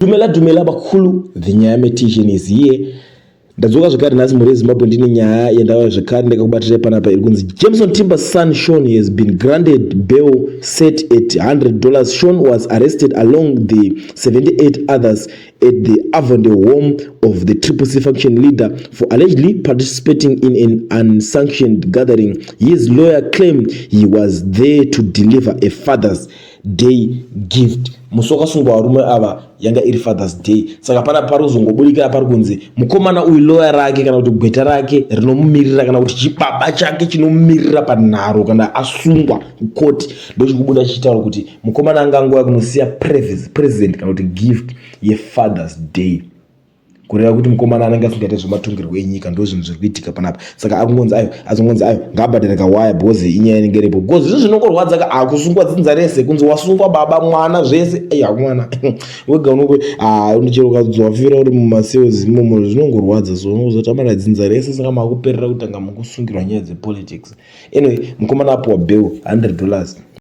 Dumela bakulu vinyaya metishini ziye ndadzoka zvakare nhasi muri Zimbabwe ndine nyaya yendauya zvakare ndakakubatira panapa iri kunzi Jameson Timber's son Sean has been granted bail set at $100. Sean was arrested along the 78 others at the Avondale home of the Triple C faction leader for allegedly participating in an unsanctioned gathering. His lawyer claimed he was there to deliver a Father's Day gift. Musoka sungwa warume ava yanga iri Father's Day. Saka pana paruzongobudika pari kunzi mukomana uyu lawyer rake kana kuti gweta rake rinomumirira kana kuti chibaba chake chinomumirira panharo kana asungwa kukoti ndochikubuda chichitaura kuti mukomana angangova kunosiya present kana kuti gift yeFather's Day. Kureva kuti mukomana anenge asingaite zvematongerwo enyika ndozvinhu zviri kuitika panapa. Saka azongonzi ayo ngabhadhara kawaya bhozi inyaya inenge iripo. Bhozi izvo zvinongorwadza ka akusungwa dzinza rese kunzi wasungwa baba mwana zvese mwana wega unoko unochero ukadzwafira uri mumasales imomo zvinongorwadza so unozotamana dzinza rese saka makuperera kutanga mukusungirwa nyaya dzepolitics. Anyway mukomana apuwa bail $100.